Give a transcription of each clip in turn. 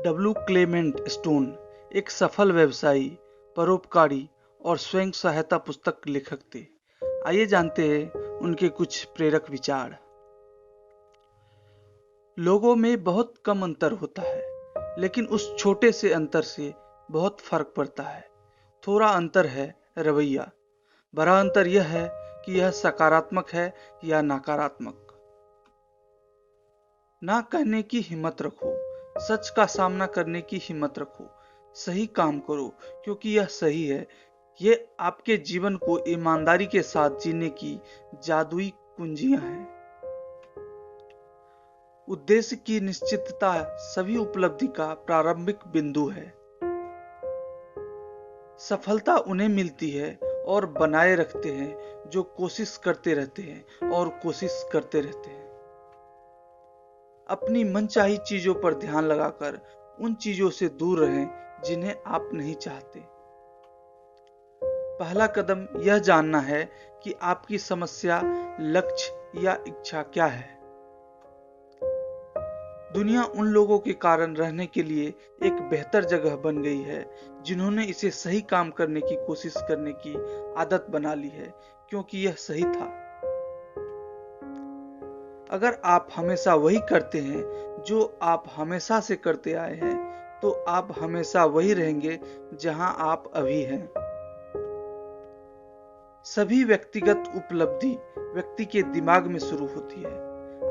W Clement stone एक सफल व्यवसायी, परोपकारी और स्वयं सहायता पुस्तक लेखक थे। आइए जानते हैं उनके कुछ प्रेरक विचार। लोगों में बहुत कम अंतर होता है, लेकिन उस छोटे से अंतर से बहुत फर्क पड़ता है। थोड़ा अंतर है रवैया, बड़ा अंतर यह है कि यह सकारात्मक है या नकारात्मक। ना कहने की हिम्मत रखो, सच का सामना करने की हिम्मत रखो, सही काम करो क्योंकि यह सही है। ये आपके जीवन को ईमानदारी के साथ जीने की जादुई कुंजियां हैं। उद्देश्य की निश्चितता सभी उपलब्धि का प्रारंभिक बिंदु है। सफलता उन्हें मिलती है और बनाए रखते हैं जो कोशिश करते रहते हैं और कोशिश करते रहते हैं। अपनी मनचाही चीजों पर ध्यान लगाकर उन चीजों से दूर रहें जिन्हें आप नहीं चाहते। पहला कदम यह जानना है कि आपकी समस्या, लक्ष्य या इच्छा क्या है। दुनिया उन लोगों के कारण रहने के लिए एक बेहतर जगह बन गई है जिन्होंने इसे सही काम करने की कोशिश करने की आदत बना ली है क्योंकि यह सही था। अगर आप हमेशा वही करते हैं जो आप हमेशा से करते आए हैं, तो आप हमेशा वही रहेंगे जहां आप अभी हैं। सभी व्यक्तिगत उपलब्धि व्यक्ति के दिमाग में शुरू होती है।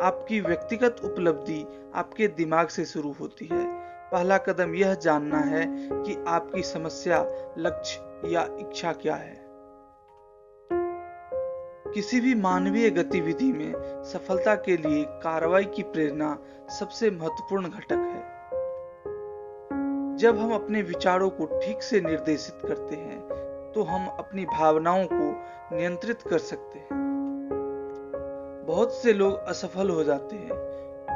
आपकी व्यक्तिगत उपलब्धि आपके दिमाग से शुरू होती है। पहला कदम यह जानना है कि आपकी समस्या, लक्ष्य या इच्छा क्या है। किसी भी मानवीय गतिविधि में सफलता के लिए कार्रवाई की प्रेरणा सबसे महत्वपूर्ण घटक है। जब हम अपने विचारों को ठीक से निर्देशित करते हैं, तो हम अपनी भावनाओं को नियंत्रित कर सकते हैं। बहुत से लोग असफल हो जाते हैं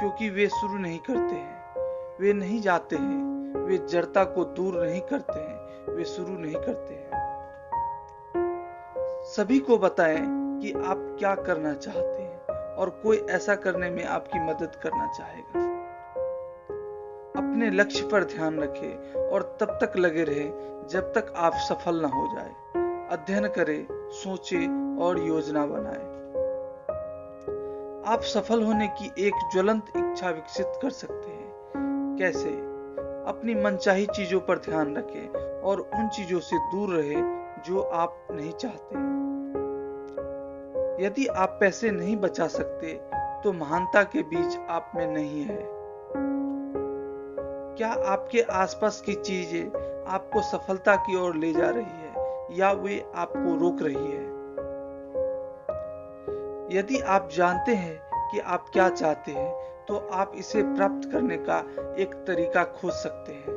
क्योंकि वे शुरू नहीं करते हैं, वे नहीं जाते हैं, वे जड़ता को दूर नहीं करते हैं, वे शुरू नहीं करते हैं। सभी को बताएं कि आप क्या करना चाहते हैं और कोई ऐसा करने में आपकी मदद करना चाहेगा। अपने लक्ष्य पर ध्यान रखें और तब तक लगे रहें जब तक आप सफल न हो जाए। अध्ययन करें, सोचें और योजना बनाएं। आप सफल होने की एक ज्वलंत इच्छा विकसित कर सकते हैं। कैसे? अपनी मनचाही चीजों पर ध्यान रखें और उन चीजों से दूर रहें जो आप नहीं चाहते। यदि आप पैसे नहीं बचा सकते, तो महानता के बीज आप में नहीं है। क्या आपके आसपास की चीजें आपको सफलता की ओर ले जा रही है या वे आपको रोक रही है? यदि आप जानते हैं कि आप क्या चाहते हैं, तो आप इसे प्राप्त करने का एक तरीका खोज सकते हैं।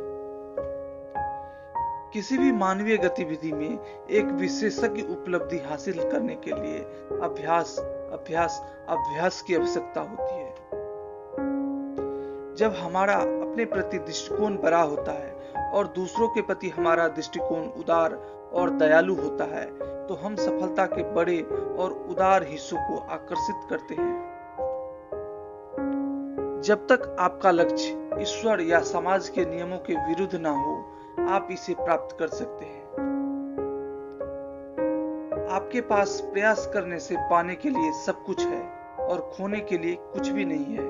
किसी भी मानवीय गतिविधि में एक विशेषज्ञ उपलब्धि हासिल करने के लिए अभ्यास, अभ्यास, अभ्यास की आवश्यकता होती है। जब हमारा अपने प्रति दृष्टिकोण बड़ा होता है और दूसरों के प्रति हमारा दृष्टिकोण उदार और दयालु होता है, तो हम सफलता के बड़े और उदार हिस्सों को आकर्षित करते हैं। जब तक आपका लक्ष्य ईश्वर या समाज के नियमों के विरुद्ध ना हो, आप इसे प्राप्त कर सकते हैं। आपके पास प्रयास करने से पाने के लिए सब कुछ है और खोने के लिए कुछ भी नहीं है।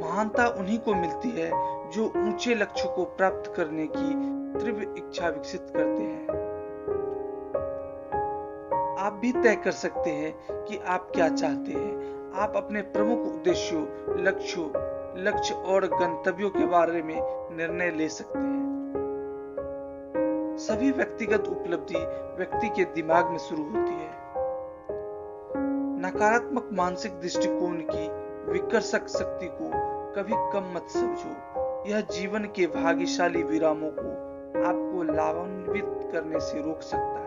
महानता उन्हीं को मिलती है जो ऊंचे लक्ष्यों को प्राप्त करने की तीव्र इच्छा विकसित करते हैं। आप भी तय कर सकते हैं कि आप क्या चाहते हैं। आप अपने प्रमुख उद्देश्यों, लक्ष्य और गंतव्यों के बारे में निर्णय ले सकते हैं। सभी व्यक्तिगत उपलब्धि व्यक्ति के दिमाग में शुरू होती है। नकारात्मक मानसिक दृष्टिकोण की विकर्षक शक्ति को कभी कम मत समझो। यह जीवन के भाग्यशाली विरामों को आपको लाभान्वित करने से रोक सकता है।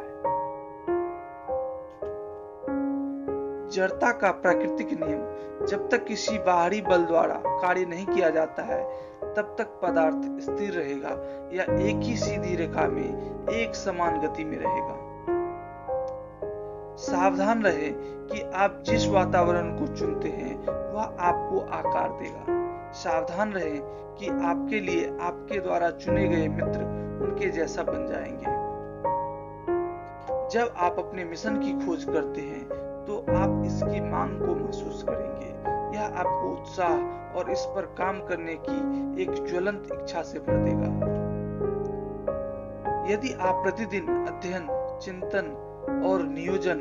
जड़ता का प्राकृतिक नियम, जब तक किसी बाहरी बल द्वारा कार्य नहीं किया जाता है, तब तक पदार्थ स्थिर रहेगा या एक ही सीधी रेखा में एक समान गति में रहेगा। सावधान रहें कि आप जिस वातावरण को चुनते हैं, वह आपको आकार देगा। सावधान रहें कि आपके लिए आपके द्वारा चुने गए मित्र उनके जैसा बन जाएंगे। जब आप अपने मिशन की खोज करते हैं तो आप इसकी मांग को महसूस करेंगे। यह आपको उत्साह और इस पर काम करने की एक ज्वलंत इच्छा से भर देगा। यदि आप प्रतिदिन अध्ययन, चिंतन और नियोजन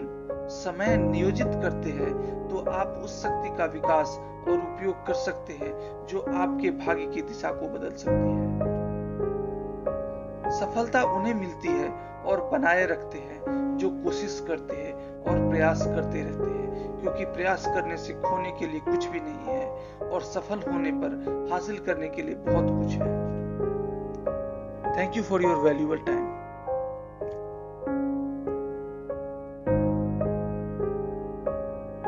समय नियोजित करते हैं तो आप उस शक्ति का विकास और उपयोग कर सकते हैं जो आपके भाग्य की दिशा को बदल सकती है। सफलता उन्हें मिलती है और बनाए रखते हैं जो कोशिश करते हैं और प्रयास करते रहते हैं, क्योंकि प्रयास करने से खोने के लिए कुछ भी नहीं है और सफल होने पर हासिल करने के लिए बहुत कुछ है। Thank you for your valuable time.